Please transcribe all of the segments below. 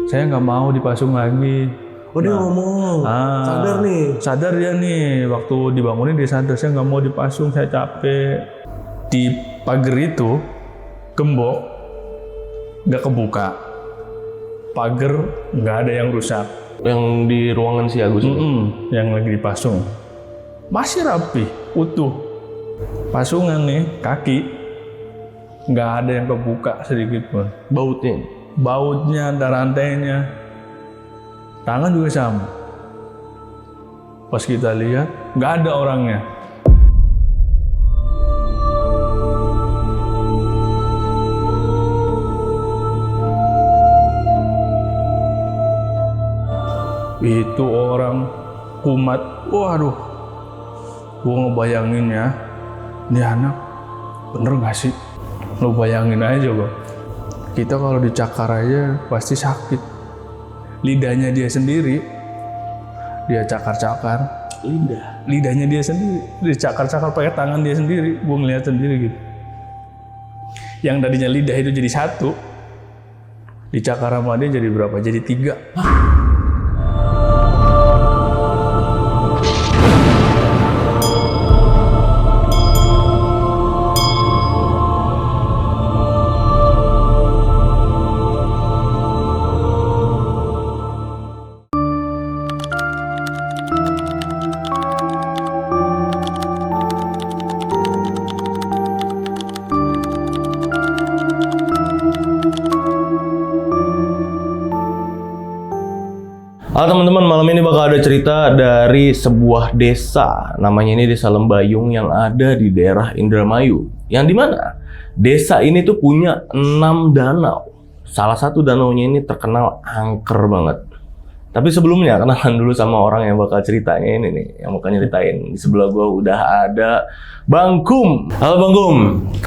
saya nggak mau dipasung lagi. Oh dia ngomong, sadar nih. Sadar dia nih, waktu dibangunin dia sadar, saya nggak mau dipasung, saya capek. Di pagar itu, gembok, nggak kebuka. Pagar nggak ada yang rusak. Yang di ruangan si Agus itu? Yang lagi dipasung. Masih rapi, utuh. Pasungan nih, kaki, nggak ada yang kebuka sedikit pun. Bautnya, ada rantainya. Tangan juga sama. Pas kita lihat, nggak ada orangnya. Itu orang kumat. Waduh, gua ngebayangin ya, ini anak bener nggak sih? Lo bayangin aja bang, kita kalau dicakar aja pasti sakit. Lidahnya dia sendiri, dia cakar-cakar. Lidahnya dia sendiri, dia cakar-cakar pakai tangan dia sendiri. Gue ngeliat sendiri gitu. Yang tadinya lidah itu jadi satu, dicakar sama dia jadi berapa? Jadi 3. Halo teman-teman, malam ini bakal ada cerita dari sebuah desa. Namanya ini Desa Lembayung yang ada di daerah Indramayu. Yang dimana desa ini tuh punya 6 danau. Salah satu danaunya ini terkenal angker banget. Tapi sebelumnya kenalan dulu sama orang yang bakal ceritanya ini nih, yang bakal nyeritain. Di sebelah gua udah ada Bang Kum. Halo Bang Kum.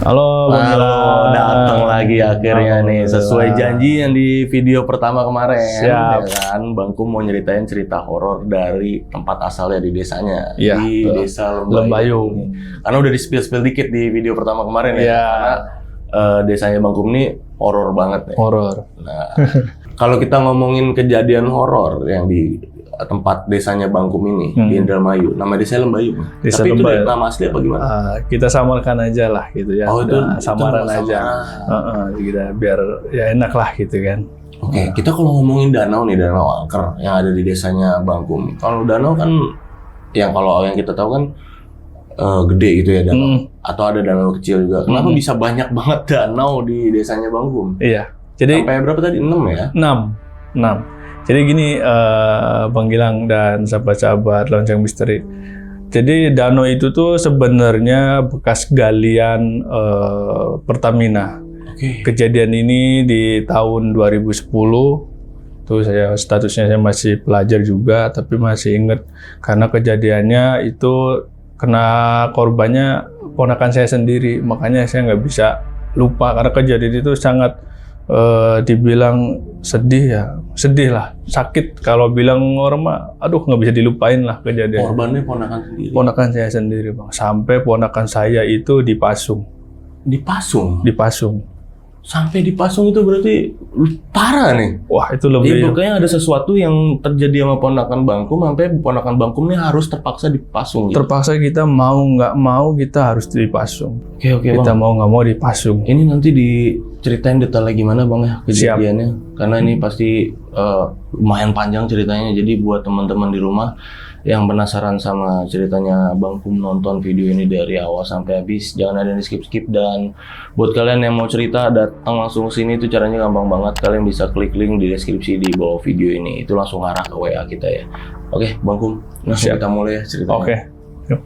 Halo Bang Gilang. Datang lagi akhirnya nih, sesuai janji yang di video pertama kemarin. Siap. Ya kan, Bang Kum mau nyeritain cerita horor dari tempat asalnya di desanya, Ya, di Desa Lembayung. Karena udah di spill dikit di video pertama kemarin ya. Karena desanya Bang Kum ini horor banget nih. Horor. Nah, kalau kita ngomongin kejadian horor yang di tempat desanya Bang Kum ini di Indramayu, nama desa Lembayung. Desa Tapi Lembayung. itu nama asli apa gimana? Kita samarkan aja lah gitu ya. Oh, itu samaran itu aja. Gitu, biar ya enak lah gitu kan. Oke, kita kalau ngomongin danau nih, danau angker yang ada di desanya Bang Kum. Kalau danau kan, yang kalau yang kita tahu kan gede gitu ya danau. Atau ada danau kecil juga. Kenapa bisa banyak banget danau di desanya Bang Kum? Iya. Jadi Sampai berapa tadi? 6 ya? 6. Jadi gini Bang Gilang dan sahabat-sahabat Lonceng Misteri. Jadi danau itu tuh sebenarnya bekas galian Pertamina. Kejadian ini di tahun 2010. Tuh saya statusnya saya masih pelajar juga, tapi masih ingat karena kejadiannya itu kena korbannya ponakan saya sendiri, makanya saya nggak bisa lupa karena kejadian itu sangat dibilang sedih lah, sakit. Kalau bilang orang mah, aduh nggak bisa dilupain lah kejadian. Korbannya ponakan sendiri? Ponakan saya sendiri bang, sampai ponakan saya itu dipasung. Dipasung. Sampai dipasung itu berarti parah nih. Wah itu lebih. Pokoknya ada sesuatu yang terjadi sama ponakan Bang Kum, sampai ponakan Bang Kum ini harus terpaksa dipasung. Gitu. Terpaksa, kita mau nggak mau kita harus dipasung. Oke, kita Bang. mau nggak mau dipasung. Ini nanti diceritain detailnya gimana Bang ya kejadiannya. Siap. Karena ini pasti lumayan panjang ceritanya. Jadi buat teman-teman di rumah yang penasaran sama ceritanya Bang Kum, nonton video ini dari awal sampai habis, jangan ada yang di skip-skip. Dan buat kalian yang mau cerita, datang langsung sini. Itu caranya gampang banget, kalian bisa klik link di deskripsi di bawah video ini, itu langsung arah ke WA kita ya. Oke Bang Kum, langsung kita mulai ya ceritanya. Oke. Yuk.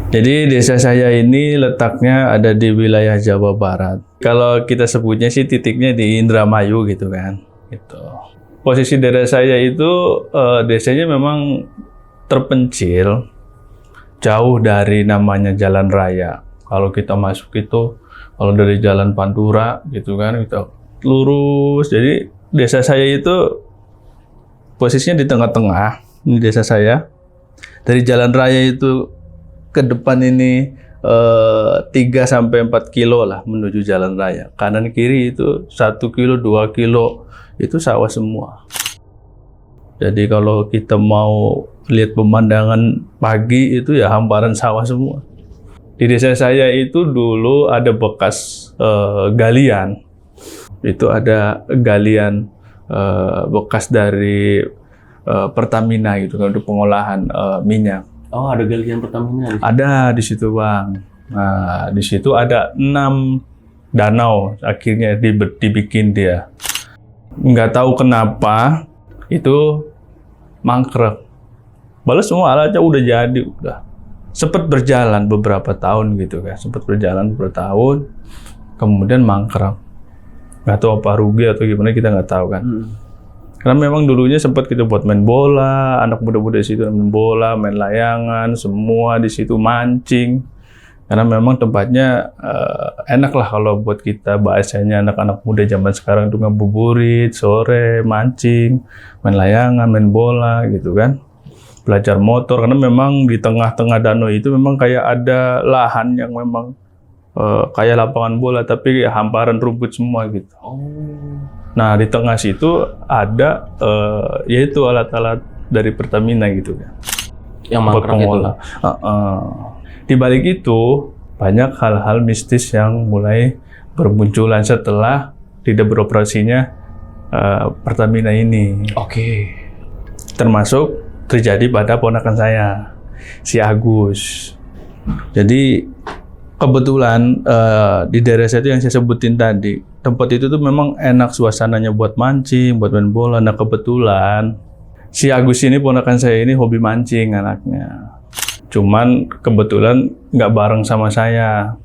Jadi desa saya ini letaknya ada di wilayah Jawa Barat. Kalau kita sebutnya sih titiknya di Indramayu gitu kan. Gitu. Posisi daerah saya itu desanya memang terpencil. jauh dari namanya jalan raya. Kalau kita masuk itu, kalau dari Jalan Pantura gitu kan, kita lurus. Jadi desa saya itu posisinya di tengah-tengah. Ini desa saya. Dari jalan raya itu ke depan ini 3-4 kilo lah menuju jalan raya. Kanan kiri itu 1 kilo, 2 kilo itu sawah semua. Jadi kalau kita mau lihat pemandangan pagi itu ya hamparan sawah semua. Di desa saya itu dulu ada bekas galian. Itu ada galian bekas dari Pertamina gitu kan, untuk pengolahan minyak. Oh, ada galian Pertamina. Ada di situ, Bang. Nah, di situ ada 6 danau akhirnya dibikin dia. Nggak tahu kenapa itu mangkrek. Balas semua alatnya udah jadi, udah. Sempat berjalan beberapa tahun gitu kan. Sempat berjalan beberapa tahun, kemudian mangkrek. Nggak tahu apa rugi atau gimana, kita nggak tahu kan. Karena memang dulunya sempat kita buat main bola, anak muda-muda di situ main bola, main layangan, semua di situ mancing. Karena memang tempatnya enak lah kalau buat kita, bahasanya anak-anak muda zaman sekarang itu ngabuburit, sore, mancing, main layangan, main bola gitu kan. Belajar motor, karena memang di tengah-tengah danau itu memang kayak ada lahan yang memang kayak lapangan bola, tapi hamparan rumput semua gitu. Nah, di tengah situ ada yaitu alat-alat dari Pertamina gitu kan. Yang mangkrak itu. Di balik itu banyak hal-hal mistis yang mulai bermunculan setelah tidak beroperasinya Pertamina ini. Oke. Termasuk terjadi pada ponakan saya, si Agus. Jadi kebetulan di daerah saya itu yang saya sebutin tadi, tempat itu tuh memang enak suasananya buat mancing, buat main bola. Nah, kebetulan si Agus ini, ponakan saya ini, hobi mancing anaknya. Cuman kebetulan nggak bareng sama saya.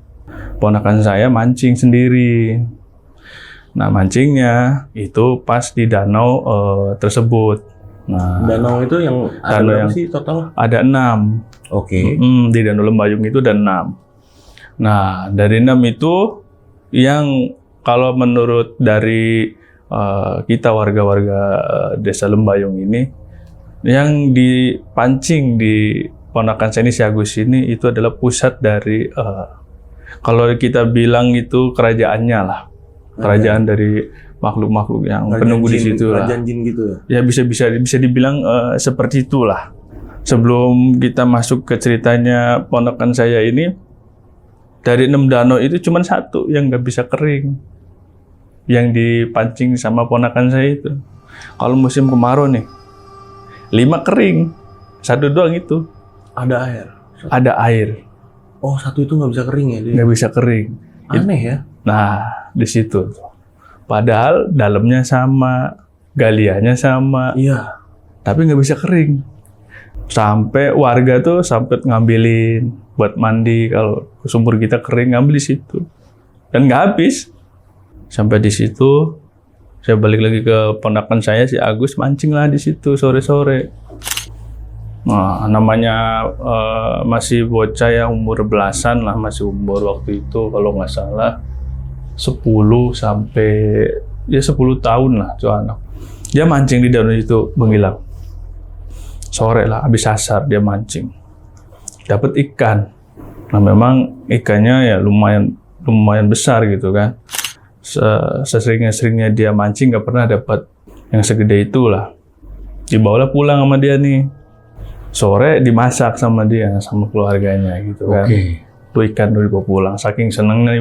Ponakan saya mancing sendiri. Nah, mancingnya itu pas di danau tersebut. Nah, Danau itu yang ada danau berapa yang sih total? ada 6. Oke. Di Danau Lembayung itu ada 6. Nah, dari 6 itu yang kalau menurut dari kita warga-warga desa Lembayung ini, yang dipancing di ponakan saya ini, si Agus ini, itu adalah pusat dari kalau kita bilang itu kerajaannya lah, kerajaan dari makhluk-makhluk yang penunggu di situ lah. Kerajaan jin gitu ya? Ya bisa dibilang seperti itulah. Sebelum kita masuk ke ceritanya ponakan saya ini, dari 6 danau itu cuma 1 yang nggak bisa kering, yang dipancing sama ponakan saya itu. Kalau musim kemarau nih, 5 kering, 1 doang itu Ada air. ada air, Oh, 1 itu nggak bisa kering ya? Dia? nggak bisa kering. Aneh ya? Nah, di situ. Padahal dalamnya sama, galiannya sama, Iya. tapi nggak bisa kering. Sampai warga tuh sampai ngambilin buat mandi, kalau sumur kita kering ngambil di situ, dan nggak habis. Sampai di situ saya balik lagi ke ponakan saya, si Agus, mancing lah di situ sore-sore. Nah, namanya masih bocah ya, umur belasan lah, masih umur waktu itu kalau nggak salah 10 sampai ya 10 tahun lah tuh anak. Dia mancing di danau itu, Bang Gilang. Sore lah, habis asar dia mancing. Dapat ikan. Nah, memang ikannya ya lumayan besar gitu kan. Sesering-seringnya dia mancing nggak pernah dapat yang segede itulah. Dibawalah pulang sama dia nih. Sore dimasak sama dia, sama keluarganya gitu kan. Tuh ikan tuh dibawa pulang. Saking senengnya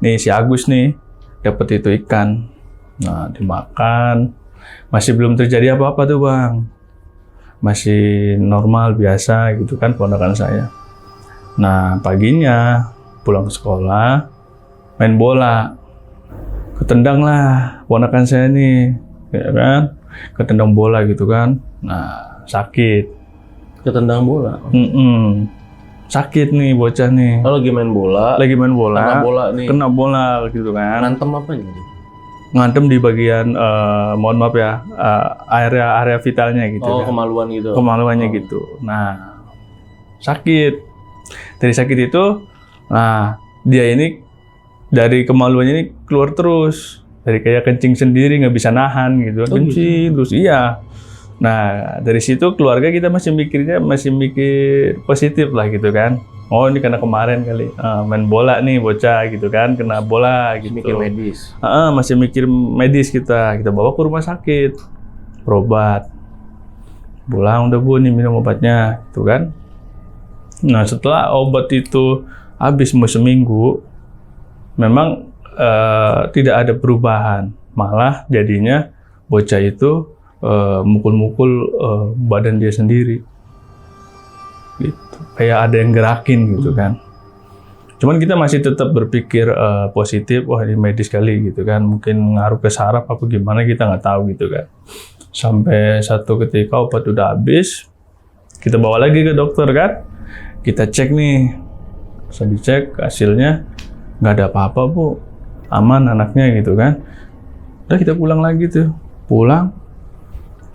nih si Agus nih dapat itu ikan. Nah, dimakan. Masih belum terjadi apa-apa tuh, Bang. Masih normal biasa gitu kan ponakan saya. Nah, paginya pulang ke sekolah, main bola. Ketendang lah ponakan saya nih, ya kan? Ketendang bola gitu kan. Nah, sakit. Ketendang bola? Sakit nih bocah nih. Kalau lagi main bola? Lagi main bola. Kena bola nih? Kena bola gitu kan. Ngantem apa nih? Ngantem di bagian, mohon maaf ya, area vitalnya gitu. Oh, kan. kemaluan gitu? Kemaluannya gitu. Nah, sakit. Dari sakit itu, nah dia ini dari kemaluannya ini keluar terus. Dari kayak kencing sendiri, nggak bisa nahan gitu. Kencing terus, iya. Nah, dari situ keluarga kita masih mikir positif lah gitu kan. Oh, ini karena kemarin kali main bola nih bocah gitu kan, kena bola gitu. Mikir medis. Masih mikir medis kita bawa ke rumah sakit, berobat. Pulang udah Bu, nih minum obatnya, gitu kan. Nah, setelah obat itu habis seminggu, memang tidak ada perubahan, malah jadinya bocah itu mukul-mukul badan dia sendiri, gitu. Kayak ada yang gerakin gitu kan. Cuman kita masih tetap berpikir positif, wah ini medis kali gitu kan, mungkin ngaruh ke saraf apa gimana kita nggak tahu gitu kan. Sampai satu ketika obat udah habis, kita bawa lagi ke dokter kan, kita cek nih, bisa dicek hasilnya nggak ada apa-apa Bu, aman anaknya gitu kan. Udah kita pulang lagi tuh, pulang.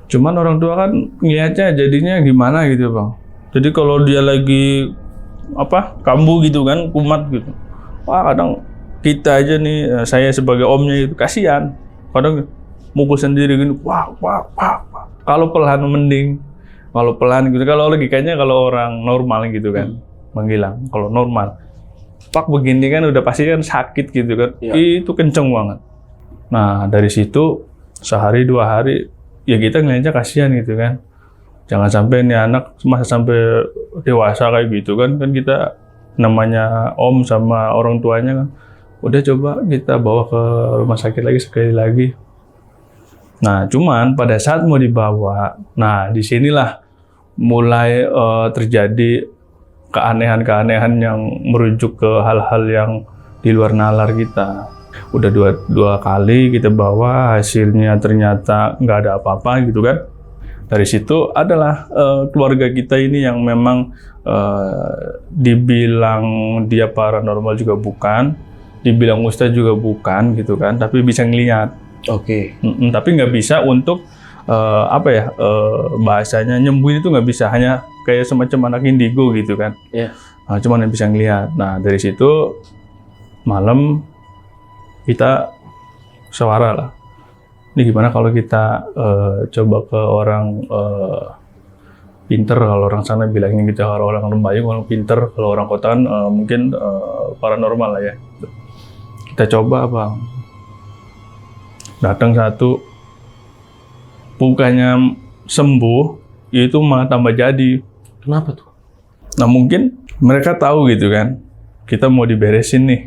Cuman orang tua kan ngeliatnya jadinya gimana gitu Bang. Jadi kalau dia lagi kambuh gitu kan, kumat gitu. Wah kadang kita aja nih, saya sebagai omnya itu kasihan. Kadang mukul sendiri gini, wah. Kalau pelan mending. Kalau pelan gitu, kalau logikanya kalau orang normal gitu kan, Bang Gilang, kalau normal. Pak begini kan udah pasti kan sakit gitu kan, itu kenceng banget. Nah dari situ sehari 2 hari ya kita ngeliatnya kasihan gitu kan. Jangan sampai nih anak masa sampai dewasa kayak gitu kan kita namanya om sama orang tuanya kan. Udah coba kita bawa ke rumah sakit lagi sekali lagi. Nah cuman pada saat mau dibawa, nah disinilah mulai terjadi keanehan-keanehan yang merujuk ke hal-hal yang di luar nalar kita. Udah dua kali kita bawa, hasilnya ternyata nggak ada apa-apa gitu kan. Dari situ adalah keluarga kita ini yang memang dibilang dia paranormal juga bukan, dibilang ustaz juga bukan gitu kan, tapi bisa ngelihat. Oke. Tapi nggak bisa untuk bahasanya nyembuhin itu nggak bisa, hanya kayak semacam anak indigo gitu kan. Iya. Nah, cuman yang bisa ngelihat. Nah dari situ malam kita sawara lah. Ini gimana kalau kita coba ke orang pinter, kalau orang sana bilangnya kita kalau orang Lembayung, orang pinter, kalau orang kota kan mungkin paranormal lah ya. Kita coba Bang. Datang satu, bukannya sembuh, itu malah tambah jadi. Kenapa tuh? Nah mungkin mereka tahu gitu kan, kita mau diberesin nih.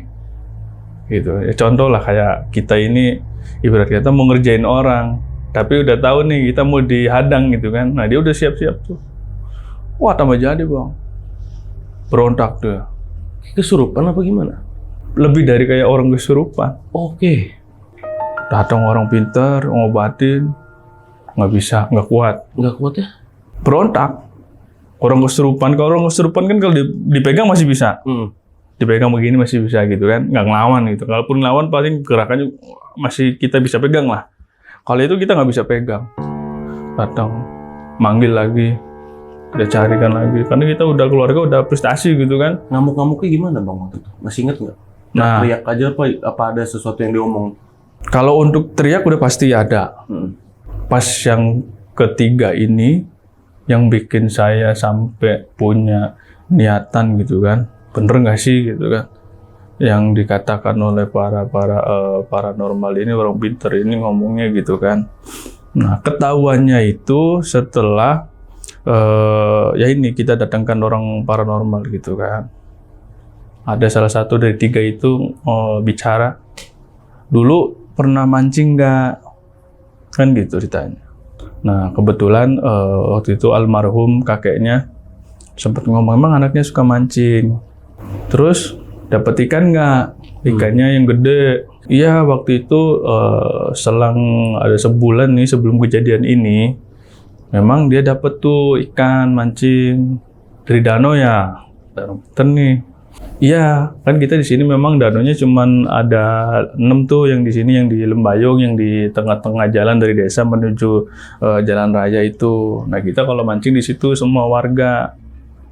Gitu. Ya, contoh lah kayak kita ini, ibarat kita mau ngerjain orang, tapi udah tahu nih kita mau dihadang gitu kan. Nah dia udah siap-siap tuh. Wah tambah jadi Bang. Berontak tuh. Kesurupan apa gimana? Lebih dari kayak orang kesurupan. Oke. Datang orang pintar, ngobatin, nggak bisa, nggak kuat. Nggak kuat ya? Berontak. Orang kesurupan, kalau orang kesurupan kan kalau dipegang masih bisa. Dipegang begini masih bisa gitu kan, nggak ngelawan gitu. Kalaupun ngelawan paling gerakannya masih kita bisa pegang lah. Kalau itu kita nggak bisa pegang. Datang, manggil lagi, udah carikan lagi. Karena kita udah keluarga udah prestasi gitu kan. Ngamuk-ngamuknya gimana Bang waktu itu? Masih inget nggak? Nah, teriak aja apa ada sesuatu yang diomong? Kalau untuk teriak udah pasti ada. Pas yang ketiga ini, yang bikin saya sampai punya niatan gitu kan, bener nggak sih gitu kan, yang dikatakan oleh para paranormal ini, orang pinter ini ngomongnya gitu kan. Nah ketahuannya itu setelah ya ini kita datangkan orang paranormal gitu kan. Ada salah satu dari 3 itu bicara, dulu pernah mancing nggak, kan gitu ditanya. Nah kebetulan waktu itu almarhum kakeknya sempat ngomong, emang anaknya suka mancing. Terus dapat ikan nggak? Ikannya yang gede. Iya waktu itu selang ada sebulan nih sebelum kejadian ini, memang dia dapat tuh ikan mancing dari danau ya. Danau Peten nih. Iya kan kita di sini memang danaunya cuman ada 6 tuh, yang di sini yang di Lembayung, yang di tengah-tengah jalan dari desa menuju jalan raya itu. Nah kita kalau mancing di situ semua warga.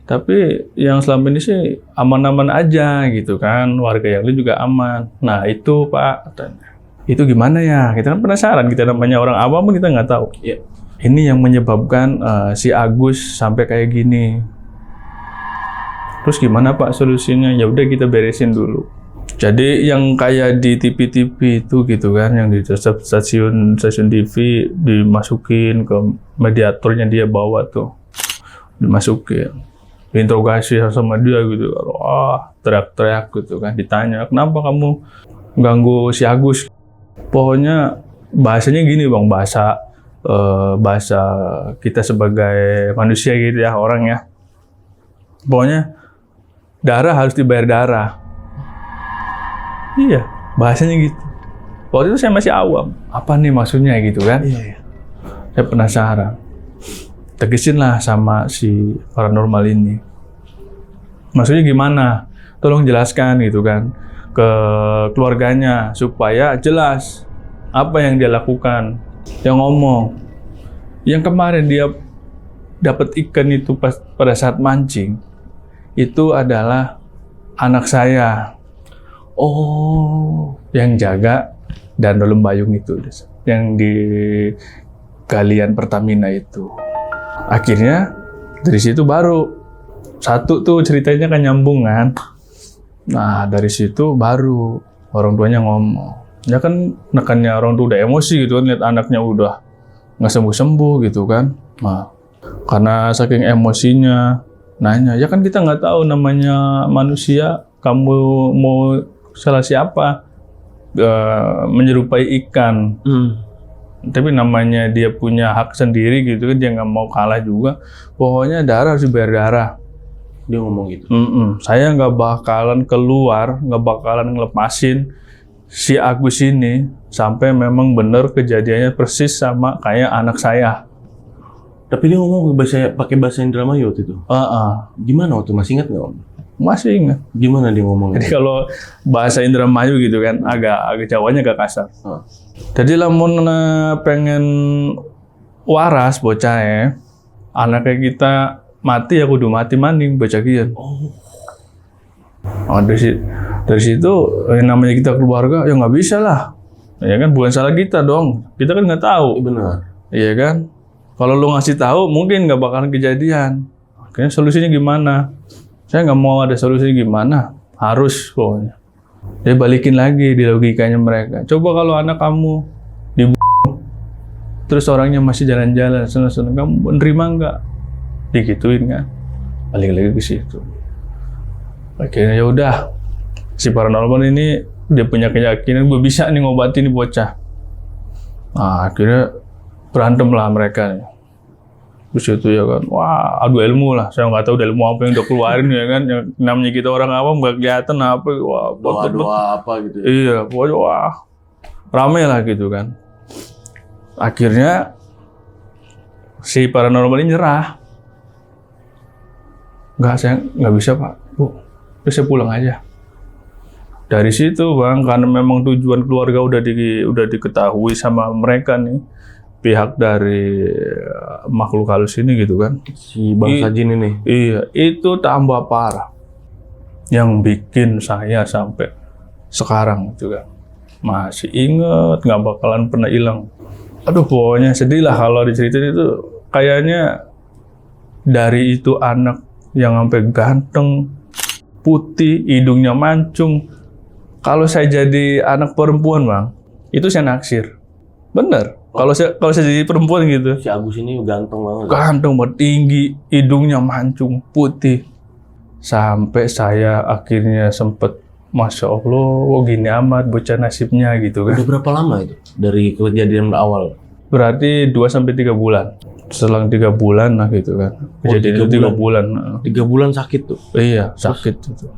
Tapi yang selama ini sih aman-aman aja gitu kan, warga yang lain juga aman. Nah itu Pak, katanya. Itu gimana ya? Kita kan penasaran, kita namanya orang awam kita nggak tahu. Iya. Ini yang menyebabkan si Agus sampai kayak gini. Terus gimana Pak solusinya? Ya udah kita beresin dulu. Jadi yang kayak di TV-TV itu gitu kan, yang di stasiun TV dimasukin ke mediatornya, dia bawa tuh, dimasukin. Diinterogasi sama dia gitu, teriak-teriak gitu kan, ditanya kenapa kamu ganggu si Agus. Pokoknya bahasanya gini Bang, bahasa kita sebagai manusia gitu ya, orang ya. Pokoknya darah harus dibayar darah. Iya, bahasanya gitu. Waktu itu saya masih awam, apa nih maksudnya gitu kan? Iya. Saya penasaran. Tegesin lah sama si paranormal ini. Maksudnya gimana? Tolong jelaskan gitu kan ke keluarganya supaya jelas apa yang dia lakukan. Yang ngomong, yang kemarin dia dapat ikan itu pada saat mancing, itu adalah anak saya. Oh, yang jaga dan Lembayung itu, yang di galian Pertamina itu. Akhirnya dari situ baru satu tuh ceritanya kan nyambung kan. Nah dari situ baru orang tuanya ngomong. Ya kan nekannya orang tuh udah emosi gitu kan, lihat anaknya udah nggak sembuh-sembuh gitu kan. Nah karena saking emosinya nanya, ya kan kita nggak tahu namanya manusia, kamu mau salah siapa, menyerupai ikan. Tapi namanya dia punya hak sendiri gitu kan, dia nggak mau kalah juga. Pokoknya darah harus dibayar darah. Dia ngomong gitu. Saya nggak bakalan keluar, nggak bakalan ngelepasin si Agus ini sampai memang bener kejadiannya persis sama kayak anak saya. Tapi dia ngomong pakai bahasa Indramayu waktu itu. Gimana waktu, masih ingat nggak Om? Masih ingat. Gimana dia ngomongnya? Jadi kalau bahasa Indramayu gitu kan, agak Jawanya agak kasar. Jadi lamun pengen waras bocah anaknya kita mati ya kudu mati maning baca kieu. Dari situ namanya kita keluarga ya nggak bisa lah. Ya kan bukan salah kita dong. Kita kan nggak tahu. Benar. Iya kan? Kalau lu ngasih tahu mungkin nggak bakalan kejadian. Akhirnya solusinya gimana? Saya nggak mau ada solusi gimana. Harus pokoknya. Dia balikin lagi di logikanya mereka. Coba kalau anak kamu dibunuh, terus orangnya masih jalan-jalan, senang-senang, kamu nerima nggak? Digituin kan? Balik lagi ke situ. Akhirnya ya udah, si paranormal ini dia punya keyakinan gue bisa nih ngobatin nih bocah. Nah, akhirnya berantem lah mereka nih. Terus itu ya kan, wah adu ilmu lah. Saya nggak tahu ilmu apa yang udah keluarin ya kan. Yang namanya kita orang awam nggak kelihatan apa. Wah, doa-doa apa gitu ya. Iya, pokoknya wah rame lah gitu kan. Akhirnya si paranormal ini nyerah. Nggak, saya nggak bisa Pak. Bu, terus saya pulang aja. Dari situ Bang, karena memang tujuan keluarga udah diketahui sama mereka nih, pihak dari makhluk halus ini gitu kan. Si bangsa jin ini. Iya, itu tambah parah. Yang bikin saya sampai sekarang juga masih inget, nggak bakalan pernah hilang. Aduh, pokoknya sedih lah kalau diceritain itu. Kayaknya dari itu anak yang sampai ganteng, putih, hidungnya mancung. Kalau saya jadi anak perempuan Bang, itu saya naksir. Bener. Kalau saya jadi perempuan gitu. Si Agus ini ganteng banget. Ganteng banget, tinggi, hidungnya mancung, putih. Sampai saya akhirnya sempet, Masya Allah, kok gini amat bocah nasibnya gitu kan. Udah berapa lama itu dari kejadian awal? Berarti 2-3 bulan. Selang 3 bulan lah gitu kan. Kejadian itu 3 bulan. 3 bulan sakit tuh? Iya, sakit itu.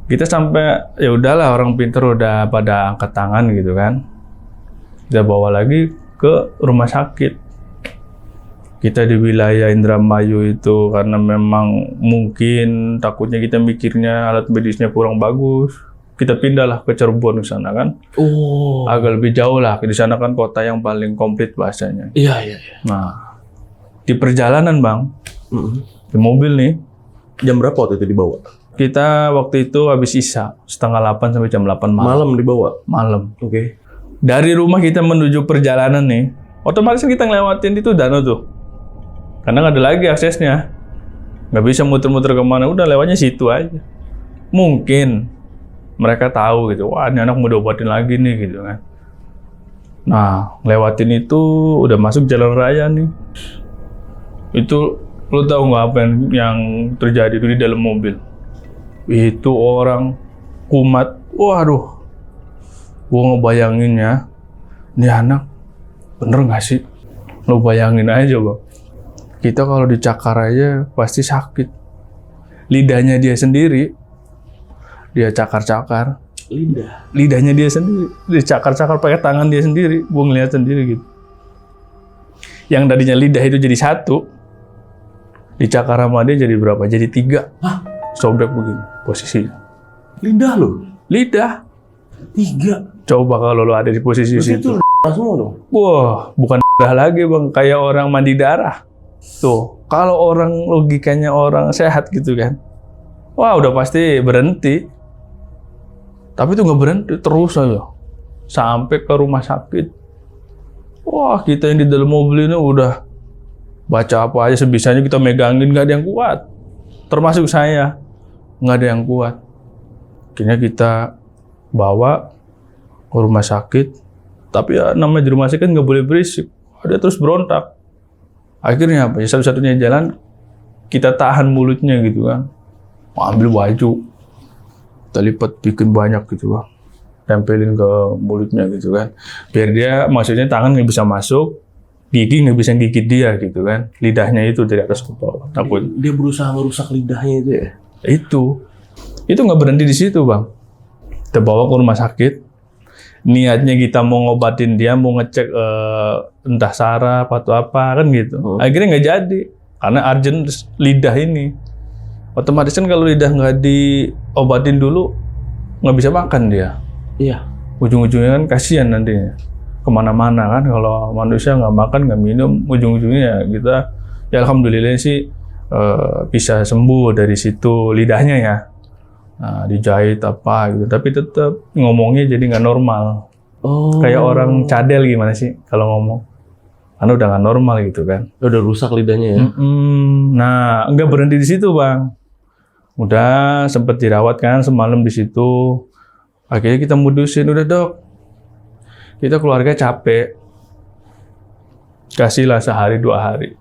Kita sampai, ya udahlah orang pinter udah pada angkat tangan gitu kan. Kita bawa lagi ke rumah sakit. Kita di wilayah Indramayu itu karena memang mungkin takutnya kita mikirnya alat medisnya kurang bagus. Kita pindahlah ke Cirebon ke sana kan. Oh. Agak lebih jauh lah. Di sana kan kota yang paling komplit bahasanya. Iya. Nah, di perjalanan Bang, di mobil nih, Jam berapa waktu itu dibawa? Kita waktu itu habis isya, 7:30 sampai jam 8 malam. Malam dibawa? Malam. Oke. Dari rumah kita menuju perjalanan nih, otomatis kita ngelewatin itu danau tuh. Karena nggak ada lagi aksesnya. Nggak bisa muter-muter kemana, udah lewatnya situ aja. Mungkin mereka tahu gitu, wah ini anak mau diobatin lagi nih gitu kan. Nah, lewatin itu udah masuk jalan raya nih. Itu lo tahu nggak apa yang terjadi itu di dalam mobil? Itu orang kumat, waduh, gua ngebayanginnya, ini anak bener nggak sih? Lo bayangin aja bang, kita kalau dicakar aja pasti sakit. Lidahnya dia sendiri, dia cakar-cakar. Lidahnya dia sendiri, dia cakar-cakar pakai tangan dia sendiri. Gua ngeliat sendiri gitu. Yang tadinya lidah itu jadi satu, dicakar sama dia jadi berapa? Jadi 3. Hah? Sobek begini posisinya. Lidah lo? Lidah. 3. Coba kalau lo ada di posisi Terus situ. itu semua dong? Wah, bukan darah lagi bang, kayak orang mandi darah. Tuh, kalau orang logikanya orang sehat gitu kan, wah udah pasti berhenti. Tapi itu nggak berhenti, terus aja sampai ke rumah sakit. Wah, kita yang di dalam mobil ini udah baca apa aja sebisanya kita megangin, nggak ada yang kuat. Termasuk saya, nggak ada yang kuat. Akhirnya kita bawa ke rumah sakit. Tapi ya namanya di rumah sakit nggak boleh berisik. Dia terus berontak. Akhirnya apa? Ya satu-satunya jalan kita tahan mulutnya gitu kan. Ambil baju, kita lipat bikin banyak gitu kan. Tempelin ke mulutnya gitu kan. Biar dia, maksudnya tangan nggak bisa masuk, gigi nggak bisa gigit dia gitu kan. Lidahnya itu dari atas ke bawah. Takut. Dia berusaha merusak lidahnya itu ya? Itu nggak berhenti di situ bang. Kita bawa ke rumah sakit. Niatnya kita mau ngobatin dia, mau ngecek entah saraf atau apa kan gitu. Akhirnya nggak jadi karena urgent lidah ini. Otomatis kan kalau lidah nggak diobatin dulu nggak bisa makan dia. Iya. Ujung-ujungnya kan kasihan nantinya kemana-mana kan. Kalau manusia nggak makan nggak minum, ujung-ujungnya ya kita ya alhamdulillah sih bisa sembuh dari situ lidahnya ya. Nah, dijahit apa gitu, tapi tetap ngomongnya jadi nggak normal. Oh. Kayak orang cadel gimana sih kalau ngomong? Karena udah nggak normal gitu kan. Udah rusak lidahnya ya? Nah, nggak berhenti di situ bang. Udah sempet dirawat kan semalam di situ. Akhirnya kita mutusin, udah dok, kita keluarga capek. Kasihlah sehari 2 hari.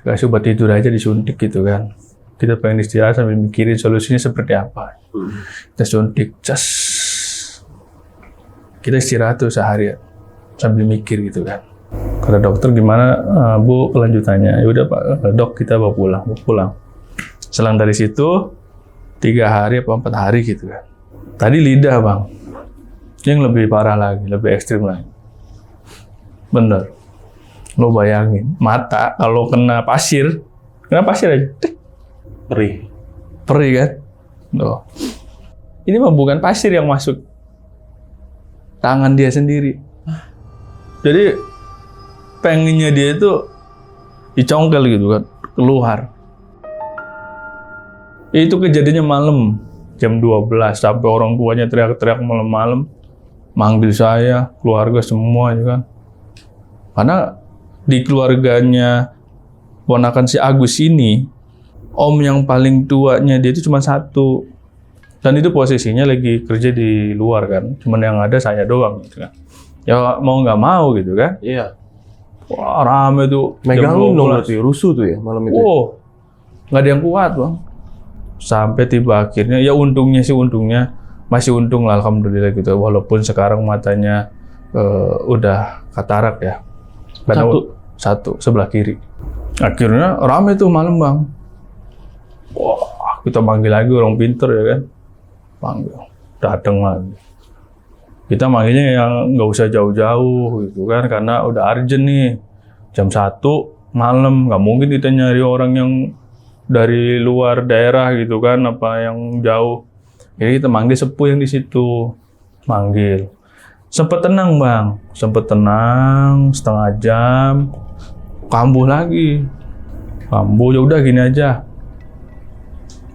Kasih obat tidur aja disuntik gitu kan. Kita pengen istirahat sambil mikirin solusinya seperti apa. Kita suntik, cas. Kita istirahat tuh sehari sambil mikir gitu kan. Kata dokter gimana Bu kelanjutannya? Ya udah Pak, dok kita bawa pulang. Selang dari situ 3 hari atau 4 hari gitu kan. Tadi lidah bang, yang lebih parah lagi, lebih ekstrim lagi. Bener, lo bayangin mata kalau kena pasir aja. Perih kan? Loh. Ini mah bukan pasir yang masuk. Tangan dia sendiri. Jadi pengennya dia itu dicongkel gitu kan, keluar. Itu kejadiannya malam, jam 12 sampai orang tuanya teriak-teriak malam-malam. Manggil saya, keluarga semua ya kan. Karena di keluarganya ponakan si Agus ini, om yang paling tuanya dia itu cuma 1. Dan itu posisinya lagi kerja di luar kan. Cuman yang ada saya doang gitu kan. Ya mau nggak mau gitu kan. Iya. Wah rame tuh. Megangin dong berarti, rusuh tuh ya malam itu. Wow, nggak ada yang kuat bang. Sampai tiba akhirnya, ya untungnya masih untung lah alhamdulillah gitu. Walaupun sekarang matanya udah katarak ya. Karena satu sebelah kiri. Akhirnya rame tuh malam bang. Wah, kita panggil lagi orang pinter ya kan. Panggil, datang lagi. Kita manggilnya yang nggak usah jauh-jauh gitu kan, karena udah urgent nih. Jam 1 malam, nggak mungkin kita nyari orang yang dari luar daerah gitu kan, apa yang jauh. Jadi kita manggil sepuh yang di situ. Manggil. Sempet tenang bang, setengah jam. Kambuh lagi. Kambuh, ya udah gini aja.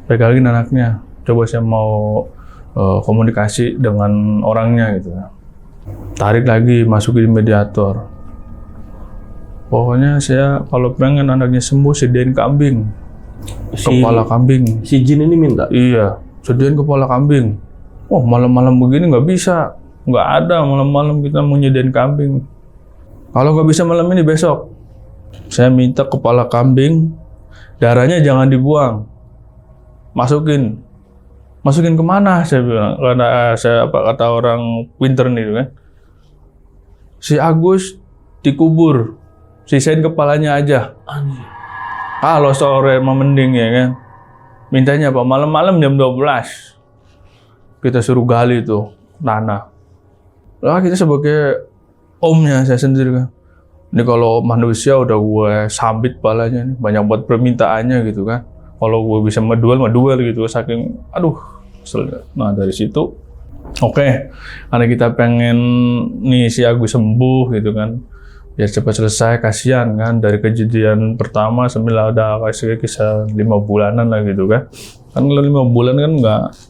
pegangin anaknya. Coba saya mau komunikasi dengan orangnya gitu. Tarik lagi, masukin mediator. Pokoknya saya kalau pengen anaknya sembuh, sediain kambing. Kepala kambing. Si Jin ini minta? Iya, sediain kepala kambing. Wah, malam-malam begini nggak bisa. Nggak ada malam-malam kita mau nyediain kambing. Kalau nggak bisa malam ini, besok. Saya minta kepala kambing, darahnya jangan dibuang. Masukin kemana? Saya bilang, karena saya kata orang pinter nih kan. Si Agus dikubur, sisain kepalanya aja. Kalau sore mending ya kan. Mintanya apa? Malam-malam jam 12. Kita suruh gali tuh tanah. Lah kita sebagai omnya saya sendiri kan. Ini kalau manusia udah gue sambit kepalanya nih, banyak buat permintaannya gitu kan. Kalau gue bisa menduel gitu, saking aduh, kesel. Nah dari situ, oke, karena kita pengen nih si Agus sembuh gitu kan, biar cepat selesai, kasihan kan dari kejadian pertama sambil ada kisah 5 bulanan lah gitu kan. Kan kalau 5 bulan kan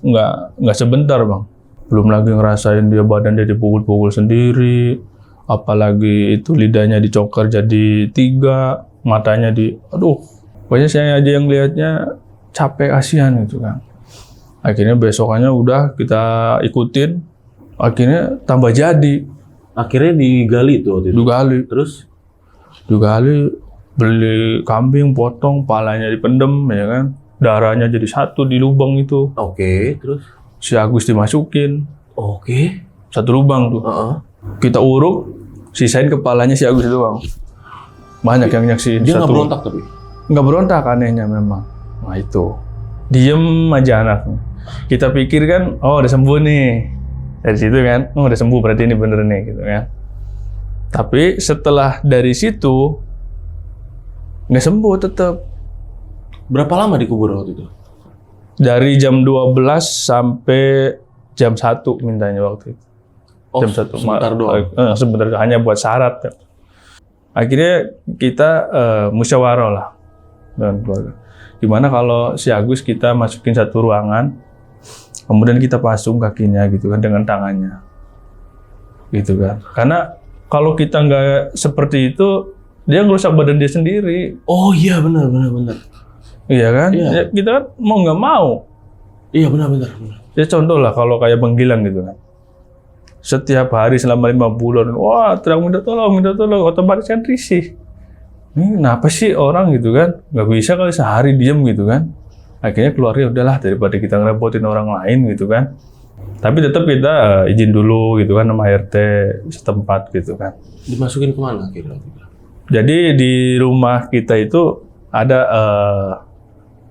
nggak sebentar bang. Belum lagi ngerasain dia badan dia dipukul-pukul sendiri. Apalagi itu lidahnya dicokar jadi 3, matanya aduh, pokoknya saya aja yang lihatnya capek, kasihan gitu kan. Akhirnya besokannya udah kita ikutin, akhirnya tambah jadi. Akhirnya digali tuh waktu itu? Digali. Terus? Digali, beli kambing, potong, palanya dipendem ya kan. Darahnya jadi satu di lubang itu. Oke, terus? Si Agus dimasukin. Oke. Satu lubang tuh. Kita uruk, sisain kepalanya si Agus doang. Banyak yang nyaksiin. Dia nggak berontak tapi? Nggak berontak, anehnya memang. Nah itu, diem aja anaknya. Kita pikir kan, oh udah sembuh nih. Dari situ kan, oh udah sembuh berarti ini bener nih gitu kan. Tapi setelah dari situ, nggak sembuh tetap. Berapa lama dikubur waktu itu? Dari jam 12 sampai jam 1 mintanya waktu itu. Oh, jam 1 sebentar doang? Sebentar, hanya buat syarat. Kan. Akhirnya kita musyawarah lah dengan keluarga. Gimana kalau si Agus kita masukin satu ruangan, kemudian kita pasung kakinya gitu kan dengan tangannya. Gitu kan. Karena kalau kita nggak seperti itu, dia ngerusak badan dia sendiri. Oh iya, benar. Iya kan? Iya. Ya, kita kan mau nggak mau. Iya, benar. Ya contoh lah kalau kayak Benggilang gitu kan. Setiap hari selama 5 bulan, wah teriak minta tolong, otomatis kan risih. Ini kenapa sih orang gitu kan? Nggak bisa kali sehari diem gitu kan? Akhirnya keluarnya udahlah daripada kita ngerepotin orang lain gitu kan. Tapi tetap kita izin dulu gitu kan sama RT setempat gitu kan. Dimasukin kemana akhirnya? Jadi di rumah kita itu ada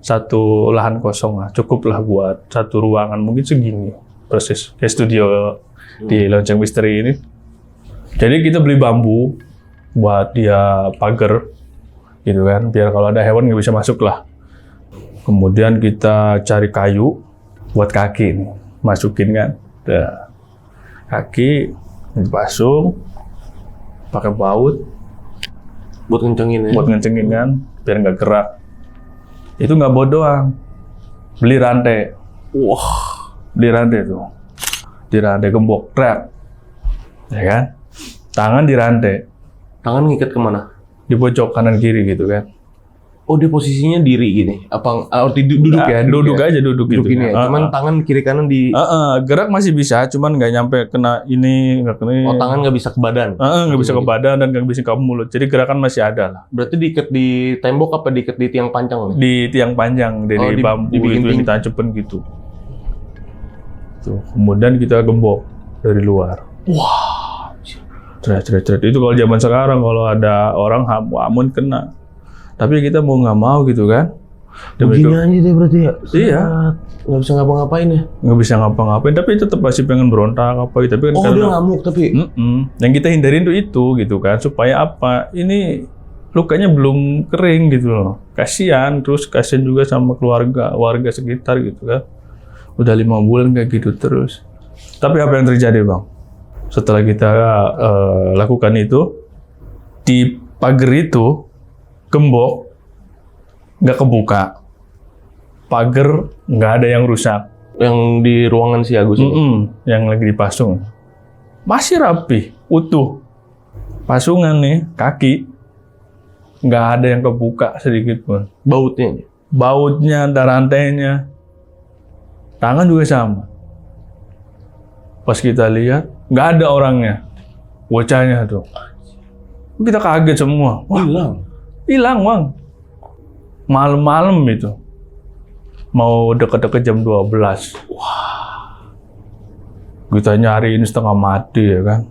satu lahan kosong lah, cukup lah buat satu ruangan mungkin segini persis kayak studio di Lonceng Misteri ini. Jadi kita beli bambu buat dia pagar gitu kan, biar kalau ada hewan nggak bisa masuk lah. Kemudian kita cari kayu buat kaki nih, masukin kan. Nah, kaki dipasung pakai baut buat ngencengin ya? Buat ngencengin kan, biar nggak gerak. Itu nggak baut doang, beli rantai. Wah, beli rantai tuh. Di rantai gembok, trap. Ya kan? Tangan di rantai. Tangan ngikat kemana? Di pojok kanan kiri gitu kan. Oh, dia posisinya diri gini? Apa duduk ya? Duduk aja, duduk gitu. Gini ya? Cuman tangan kiri kanan di... gerak masih bisa, cuman nggak nyampe kena ini, nggak kena ini. Oh, tangan nggak bisa ke badan? Nggak bisa ke badan dan nggak bisa ke mulut. Jadi gerakan masih ada lah. Berarti diikat di tembok apa diikat di tiang panjang nih? Di tiang panjang dari bambu itu yang ditancapin gitu. Tuh. Kemudian kita gembok dari luar. Wah. Cret. Itu kalau zaman sekarang kalau ada orang hamun kena. Tapi kita mau nggak mau gitu kan. Begini aja deh berarti ya? Iya. Nggak bisa ngapa-ngapain ya? Nggak bisa ngapa-ngapain, tapi tetap masih pengen berontak apa gitu. Tapi kan oh dia ngamuk tapi? Yang kita hindarin tuh itu gitu kan. Supaya apa? Ini lukanya belum kering gitu loh. Kasihan, terus kasihan juga sama warga sekitar gitu kan. Udah 5 bulan kayak gitu terus. Tapi apa yang terjadi bang? Setelah kita lakukan itu, di pagar itu, gembok, nggak kebuka. pagar nggak ada yang rusak. Yang di ruangan si Agus ini. Yang lagi dipasung. Masih rapi, utuh. Pasungan nih, kaki. Nggak ada yang kebuka sedikit pun. Bautnya. Bautnya, ada rantainya. Tangan juga sama. Pas kita lihat, nggak ada orangnya. Bocahnya tuh. Kita kaget semua. Wah, hilang, Bang. Malam-malam itu. Mau deket-deket jam 12. Wah. Kita nyariin setengah mati ya kan.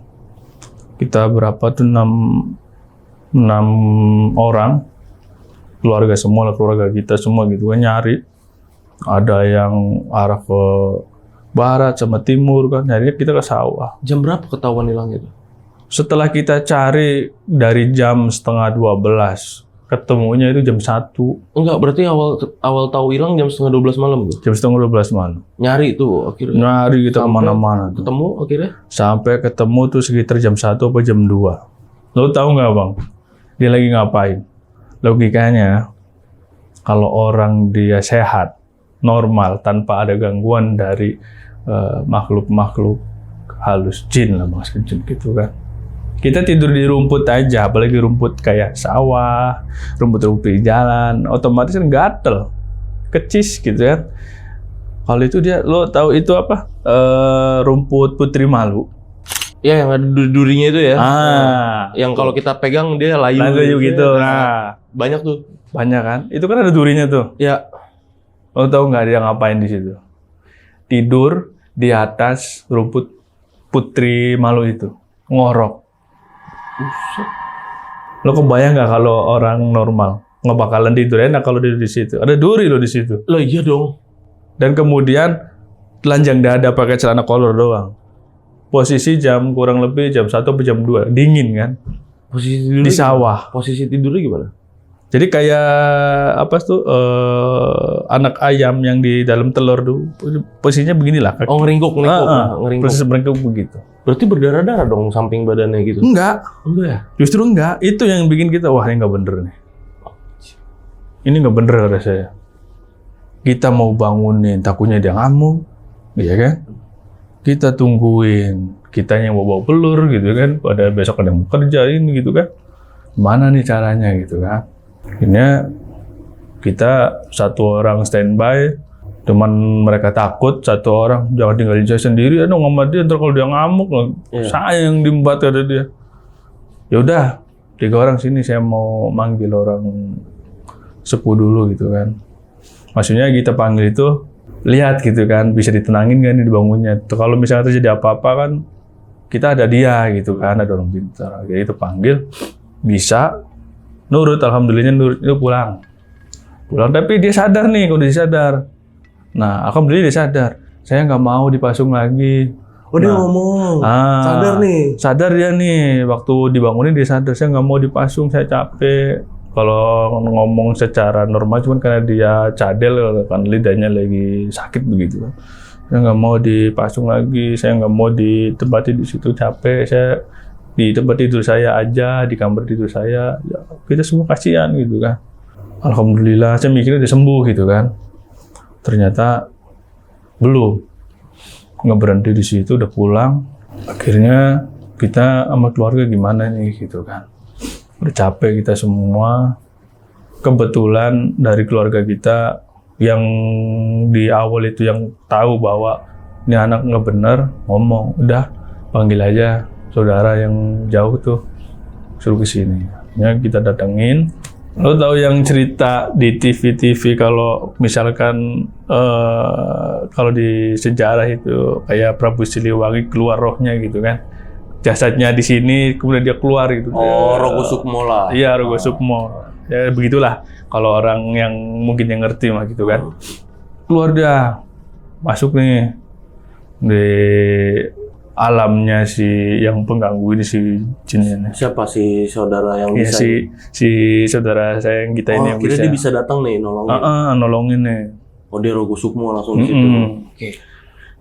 Kita berapa tuh 6 orang. Keluarga semua lah, keluarga kita semua gitu kan nyari. Ada yang arah ke barat sama timur kan. Nyarinya kita ke sawah. Jam berapa ketahuan hilang itu? Setelah kita cari dari jam setengah 12. Ketemunya itu jam 1. Enggak, berarti awal tahu hilang jam setengah 12 malam tuh. Jam setengah 12 malam. Nyari tuh akhirnya. Nyari kita kemana-mana. Ketemu akhirnya? Sampai ketemu tuh sekitar jam 1 atau jam 2. Lo tahu nggak Bang? Dia lagi ngapain? Logikanya, kalau orang dia sehat, normal, tanpa ada gangguan dari makhluk-makhluk halus, jin lah maksudnya jin gitu kan. Kita tidur di rumput aja, apalagi rumput kayak sawah, rumput-rumput di jalan, otomatis kan gatel, kecis gitu kan. Kalau itu dia, lo tahu itu apa? Rumput putri malu. Ya, yang ada durinya itu ya. Yang kalau kita pegang dia layu gitu. Nah, banyak tuh. Banyak kan? Itu kan ada durinya tuh. Ya. Lo tahu nggak dia ngapain di situ? Tidur di atas rumput putri malu itu, ngorok. Lo kebayang nggak kalau orang normal nggak bakalan tidur enak kalau tidur di situ? Ada duri lo di situ. Lo iya dong. Dan kemudian telanjang dada pakai celana kolor doang. Posisi jam kurang lebih jam 1 atau jam 2, dingin kan? Posisi tidur di sawah. Posisi tidurnya gimana? Jadi kayak apa tuh anak ayam yang di dalam telur tuh posisinya beginilah. Oh, ngeringkuk. Proses meringkuk begitu. Berarti berdarah-darah dong samping badannya gitu? Enggak ya? Justru enggak. Itu yang bikin kita, wah ini nggak bener nih. Ini nggak bener kata saya. Kita mau bangunin, takutnya dia ngamuk, iya kan? Kita tungguin, kitanya yang bawa pelur gitu kan, pada besok ada yang mau kerjain gitu kan. Mana nih caranya gitu kan? Akhirnya kita satu orang standby, teman mereka takut, satu orang jangan tinggalin saya sendiri, dong sama dia, ntar kalau dia ngamuk, saya yang diembat ada dia. Ya udah, 3 orang sini saya mau manggil orang sepuh dulu gitu kan. Maksudnya kita panggil itu, lihat gitu kan, bisa ditenangin kan dibangunnya. Kalau misalnya terjadi apa-apa kan, kita ada dia gitu kan, ada orang pintar. Jadi itu panggil, bisa nurut, alhamdulillahnya nurut, itu pulang. Tapi dia sadar nih, kondisi sadar. Nah, alhamdulillah dia sadar. Saya nggak mau dipasung lagi. Oh, dia ngomong. Sadar nih. Sadar dia nih. Waktu dibangunin dia sadar. Saya nggak mau dipasung, saya capek. Kalau ngomong secara normal, cuman karena dia cadel, kan lidahnya lagi sakit begitu. Saya nggak mau dipasung lagi. Saya nggak mau ditempati di situ, capek. Saya di tempat tidur saya aja, di kamar tidur saya. Ya, kita semua kasihan gitu kan. Alhamdulillah, saya mikirnya udah sembuh gitu kan. Ternyata belum, nggak berhenti di situ, udah pulang. Akhirnya kita sama keluarga gimana nih gitu kan. Udah capek kita semua. Kebetulan dari keluarga kita yang di awal itu yang tahu bahwa ini anak nggak bener, ngomong, udah panggil aja saudara yang jauh tuh, suruh ke sini. Ya, kita datengin. Lo tahu yang cerita di TV kalau misalkan kalau di sejarah itu kayak Prabu Siliwangi keluar rohnya gitu kan, jasadnya di sini kemudian dia keluar gitu. Oh, Rogo Sukmo lah. Iya, Rogo Sukmo. Ya begitulah kalau orang yang mungkin yang ngerti mah gitu kan. Keluar dia, masuk nih di alamnya si yang pengganggu ini, si jinnya. Siapa si saudara yang ya, bisa? Si saudara saya yang kita ini yang kira dia bisa datang nih nolongin. Nolongin nih. Oh, dia Rogo Sukmo langsung di situ. Oke.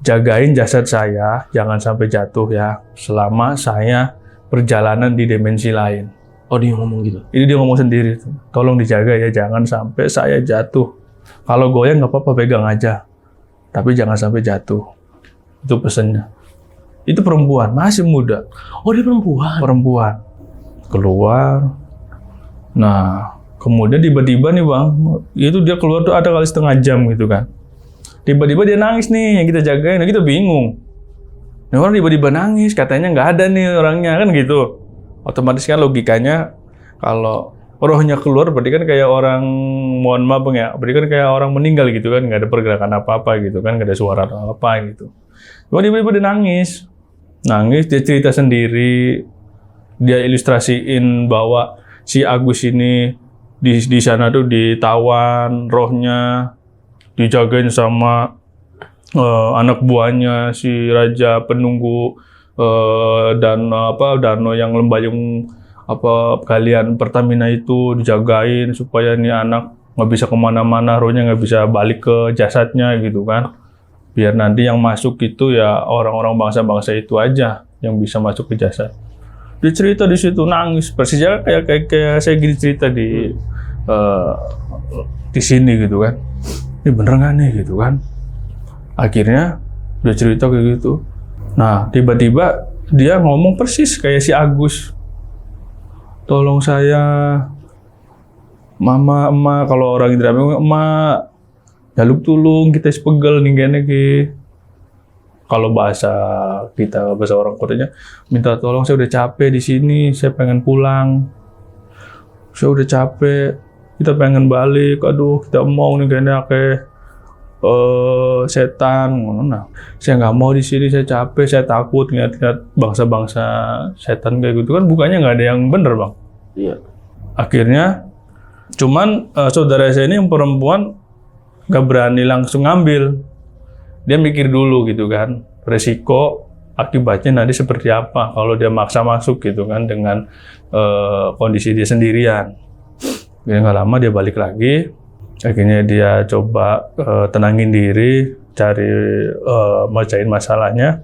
Jagain jasad saya, jangan sampai jatuh ya. Selama saya perjalanan di dimensi lain. Oh, dia ngomong gitu? Ini dia ngomong sendiri. Tolong dijaga ya, jangan sampai saya jatuh Kalau goyang nggak apa-apa, pegang aja. Tapi jangan sampai jatuh. Itu pesannya. Itu perempuan, masih muda. Oh, dia perempuan. Perempuan. Keluar. Nah, kemudian tiba-tiba nih Bang, itu dia keluar tuh ada kali setengah jam gitu kan. Tiba-tiba dia nangis nih, yang kita jagain. Nah, kita bingung. Nah, orang tiba-tiba nangis, katanya nggak ada nih orangnya, kan gitu. Otomatis kan logikanya, kalau rohnya keluar berarti kan kayak orang, mohon maaf Bang ya, berarti kan kayak orang meninggal gitu kan, nggak ada pergerakan apa-apa gitu kan, nggak ada suara apa gitu. Cuma tiba-tiba dia nangis, dia cerita sendiri, dia ilustrasiin bahwa si Agus ini di sana tuh ditawan, rohnya dijagain sama anak buahnya si Raja Penunggu Dano yang lembayung kalian Pertamina itu, dijagain supaya nih anak nggak bisa kemana-mana, rohnya nggak bisa balik ke jasadnya gitu kan, biar nanti yang masuk itu ya orang-orang bangsa-bangsa itu aja yang bisa masuk ke jasad. Dia cerita di situ nangis, persisnya kayak saya gini cerita di sini gitu kan, ini bener nggak nih gitu kan. Akhirnya dia cerita kayak gitu. Nah tiba-tiba dia ngomong persis kayak si Agus. Tolong saya, mama, emak, kalau orang Indramayu, emak, jaluk tulung, kita sepegel nih gini. Kalau bahasa kita, bahasa orang kotanya, minta tolong, saya udah capek di sini, saya pengen pulang. Saya udah capek, kita pengen balik, aduh kita mau nih gini kayak setan. Nah, saya nggak mau di sini, saya capek, saya takut ngeliat bangsa-bangsa setan kayak gitu kan, bukannya nggak ada yang bener Bang. Iya. Akhirnya, cuman saudara saya ini yang perempuan nggak berani langsung ngambil, dia mikir dulu gitu kan, resiko akibatnya nanti seperti apa kalau dia maksa masuk gitu kan dengan kondisi dia sendirian. Jadi nggak lama dia balik lagi. Akhirnya dia coba tenangin diri, cari mecahin masalahnya.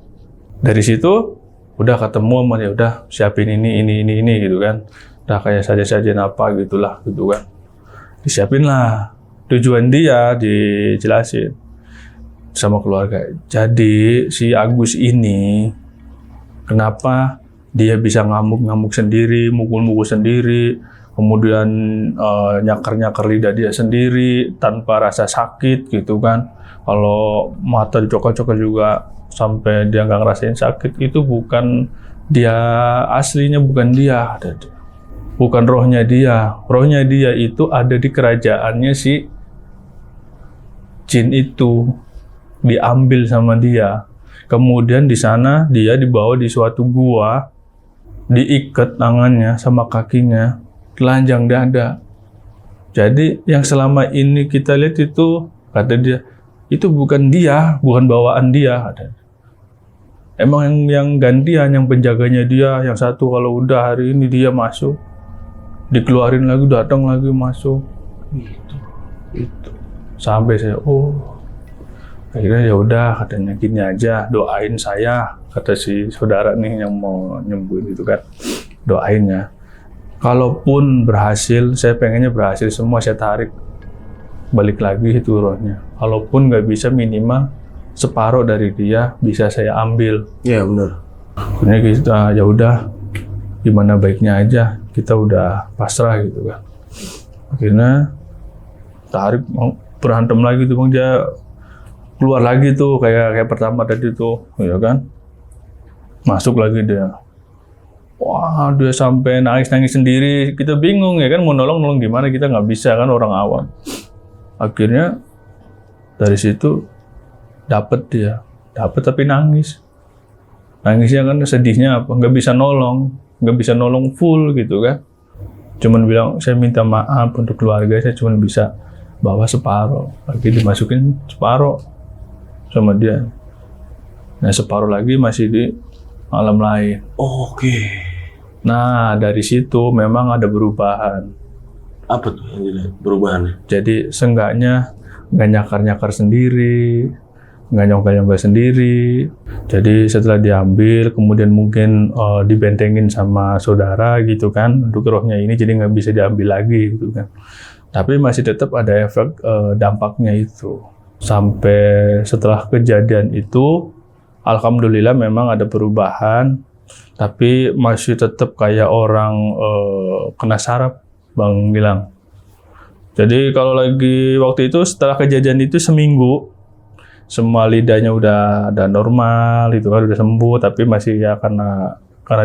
Dari situ udah ketemu sama dia, udah siapin ini gitu kan. Udah kayak saja-sajian apa gitulah gitu kan. Disiapin lah. Tujuan dia dijelasin sama keluarga. Jadi si Agus ini kenapa dia bisa ngamuk-ngamuk sendiri, mukul-mukul sendiri, kemudian nyakar-nyakar lidah dia sendiri tanpa rasa sakit gitu kan. Kalau mata dicokot-cokot juga sampai dia nggak ngerasain sakit, itu bukan dia aslinya, bukan dia, bukan rohnya dia. Rohnya dia itu ada di kerajaannya si jin itu, diambil sama dia. Kemudian di sana dia dibawa di suatu gua, diikat tangannya sama kakinya, telanjang dada. Jadi yang selama ini kita lihat itu, kata dia, itu bukan dia, bukan bawaan dia. Emang yang gantian, yang penjaganya dia, yang satu kalau udah hari ini dia masuk, dikeluarin lagi, datang lagi masuk. Itu. Sampai saya, akhirnya ya udah, katanya gini aja, doain saya, kata si saudara nih yang mau nyembuhin itu kan, doain ya. Kalaupun berhasil, saya pengennya berhasil semua, saya tarik balik lagi itu rohnya. Kalaupun nggak bisa, minimal separuh dari dia bisa saya ambil. Iya benar. Akhirnya kita ya udah, gimana baiknya aja, kita udah pasrah gitu kan. Akhirnya tarik, berantem lagi tuh Bang, dia keluar lagi tuh kayak pertama tadi tuh, ya kan? Masuk lagi dia. Wah, dia sampai nangis-nangis sendiri. Kita bingung ya kan, mau nolong gimana, kita nggak bisa kan, orang awam. Akhirnya dari situ dapat tapi nangis. Nangisnya kan sedihnya apa? Nggak bisa nolong full gitu kan. Cuman bilang, saya minta maaf untuk keluarga, saya cuma bisa bawa separuh. Lagi dimasukin separuh sama dia. Nah separuh lagi masih di alam lain. Oke. Nah dari situ memang ada perubahan. Apa tuh yang dilihat perubahannya? Jadi seenggaknya nggak nyakar-nyakar sendiri, nggak nyongkel-nyongkel sendiri. Jadi setelah diambil, kemudian mungkin dibentengin sama saudara gitu kan, untuk rohnya ini jadi nggak bisa diambil lagi gitu kan. Tapi masih tetap ada efek dampaknya itu. Sampai setelah kejadian itu, alhamdulillah memang ada perubahan, tapi masih tetap kayak orang kena saraf, Bang Gilang. Jadi kalau lagi waktu itu setelah kejadian itu seminggu, semua lidahnya udah normal, itu kan udah sembuh, tapi masih ya karena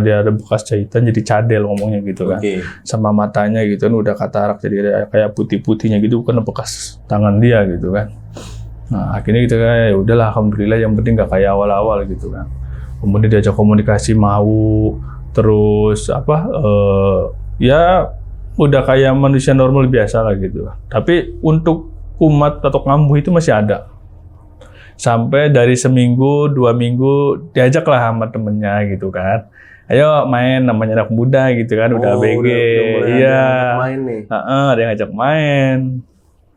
dia ada bekas jahitan jadi cadel ngomongnya gitu kan. Sama matanya gitu kan udah katarak, jadi ada kayak putih-putihnya gitu, bukan bekas tangan dia gitu kan. Nah akhirnya kita kayak ya udahlah, alhamdulillah yang penting nggak kayak awal-awal gitu kan. Kemudian diajak komunikasi mau, terus ya udah kayak manusia normal biasa lah gitu. Tapi untuk kumat atau kambuh itu masih ada. Sampai dari seminggu, 2 minggu diajaklah sama temennya gitu kan. Ayo main, namanya anak muda gitu kan, udah ABG. Iya. Main nih. Ada yang ngajak main.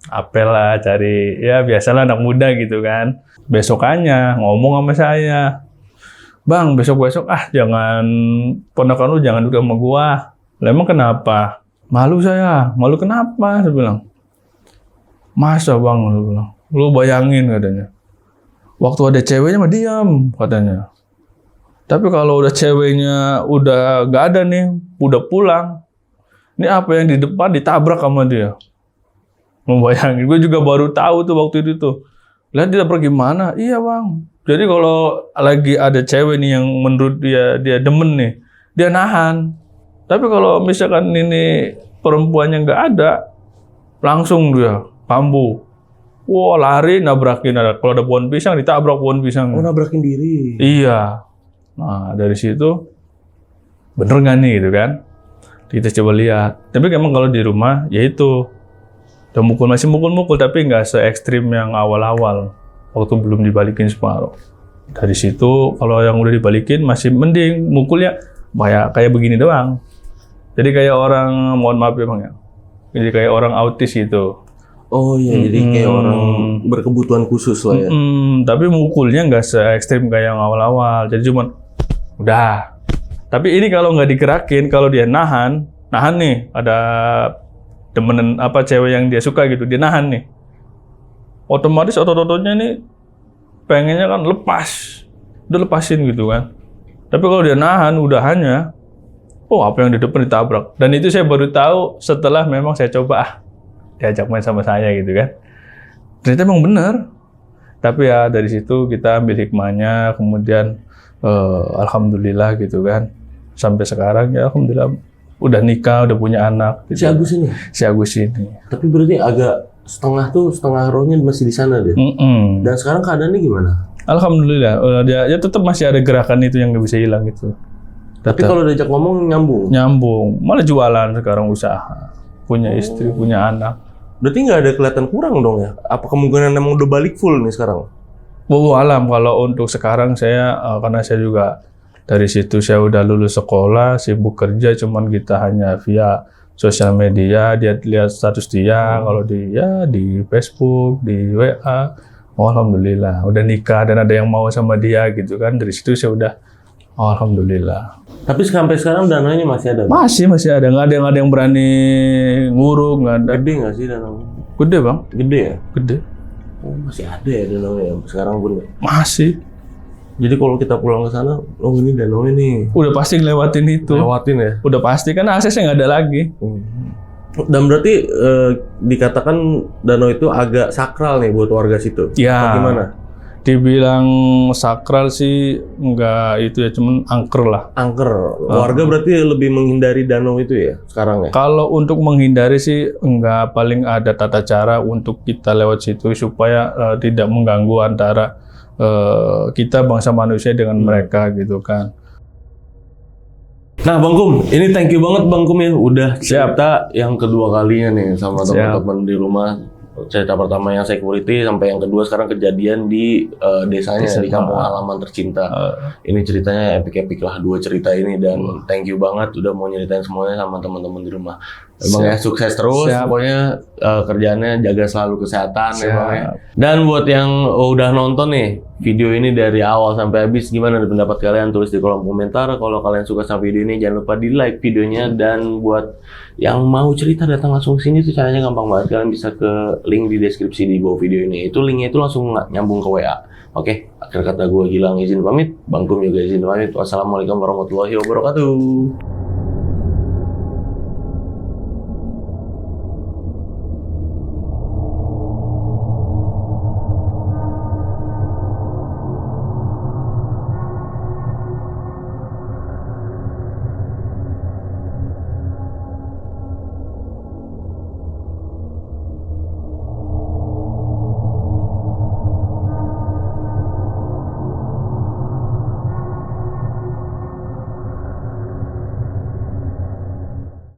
Apel lah cari, ya biasalah anak muda gitu kan. Besokannya ngomong sama saya, Bang besok-besok jangan, ponakan lu jangan duduk sama gua. Lah emang kenapa? Malu saya. Malu kenapa? Saya bilang. Masa Bang? Saya bilang. Lu bayangin katanya. Waktu ada ceweknya mah diam katanya. Tapi kalau udah ceweknya udah gak ada nih, udah pulang. Ini apa yang di depan ditabrak sama dia. Membayangin, gue juga baru tahu tuh waktu itu tuh. Lihat dia pergi mana? Iya Bang. Jadi kalau lagi ada cewek nih yang menurut dia demen nih, dia nahan. Tapi kalau misalkan ini perempuannya nggak ada, langsung dia kambuh. Wah lari nabrakin, kalau ada pohon pisang ditabrak pohon pisang. Oh nabrakin diri. Iya. Nah dari situ bener nggak nih gitu kan? Kita coba lihat. Tapi emang kalau di rumah ya itu udah masih mukul tapi nggak se ekstrim yang awal-awal waktu belum dibalikin separuh. Dari situ kalau yang udah dibalikin masih mending, mukulnya kayak begini doang. Jadi kayak orang, mohon maaf ya Bang ya, jadi kayak orang autis gitu. Oh iya, jadi kayak orang berkebutuhan khusus lah ya. Tapi mukulnya nggak se ekstrim kayak yang awal-awal. Jadi cuman udah. Tapi ini kalau nggak digerakin, kalau dia nahan nih, ada temenan cewek yang dia suka gitu, dia nahan nih. Otomatis otot-ototnya nih pengennya kan lepas. Udah lepasin gitu kan. Tapi kalau dia nahan udahannya, apa yang di depan ditabrak. Dan itu saya baru tahu setelah memang saya coba diajak main sama saya gitu kan. Ternyata emang benar. Tapi ya dari situ kita ambil hikmahnya, kemudian alhamdulillah gitu kan. Sampai sekarang ya alhamdulillah udah nikah, udah punya anak. Gitu. Si Agus ini? Si Agus ini. Tapi berarti agak setengah rohnya masih di sana deh. Dan sekarang keadaannya gimana? Alhamdulillah, dia tetap masih ada gerakan itu yang nggak bisa hilang gitu. Tapi kalau diajak ngomong nyambung? Nyambung, malah jualan sekarang, usaha. Punya istri, punya anak. Berarti nggak ada kelihatan kurang dong ya? Apa kemungkinan emang udah balik full nih sekarang? Alam, kalau untuk sekarang saya, karena saya juga dari situ saya udah lulus sekolah, sibuk kerja, cuman kita hanya via sosial media, dia lihat status dia, kalau di Facebook, di WA, alhamdulillah, udah nikah dan ada yang mau sama dia gitu kan, dari situ saya udah, alhamdulillah. Tapi sampai sekarang dananya masih ada? Masih ada, nggak ada yang berani nguruk, nggak ada. Gede nggak sih dananya? Gede Bang. Gede ya? Gede. Oh masih ada ya dananya sekarang pun? Masih. Jadi kalau kita pulang ke sana, ini danaunya nih. Udah pasti ngelewatin itu. Lewatin ya? Udah pasti, kan aksesnya nggak ada lagi. Dan berarti dikatakan danau itu agak sakral nih buat warga situ? Ya. Bagaimana? Dibilang sakral sih nggak itu ya, cuman angker lah. Angker. Warga berarti lebih menghindari danau itu ya sekarang ya? Kalau untuk menghindari sih nggak, paling ada tata cara untuk kita lewat situ supaya tidak mengganggu antara kita bangsa manusia dengan mereka gitu kan. Nah Bang Kum, ini thank you banget Bang Kum ya udah cerita yang kedua kalinya nih sama teman-teman di rumah. Cerita pertama yang security sampai yang kedua sekarang kejadian di desanya di kampung halaman tercinta. Ini ceritanya epic lah, 2 cerita ini, dan thank you banget udah mau nyeritain semuanya sama teman-teman di rumah. Emang ya sukses terus, pokoknya kerjaannya jaga selalu kesehatan ya Bang ya. Dan buat yang udah nonton nih video ini dari awal sampai habis. Gimana pendapat kalian? Tulis di kolom komentar. Kalau kalian suka sama video ini, jangan lupa di like videonya. Dan buat yang mau cerita datang langsung ke sini tuh caranya gampang banget. Kalian bisa ke link di deskripsi di bawah video ini. Itu linknya itu langsung nyambung ke WA. Oke, akhir kata gue Gilang izin pamit. Bang Kum juga izin pamit. Wassalamualaikum warahmatullahi wabarakatuh.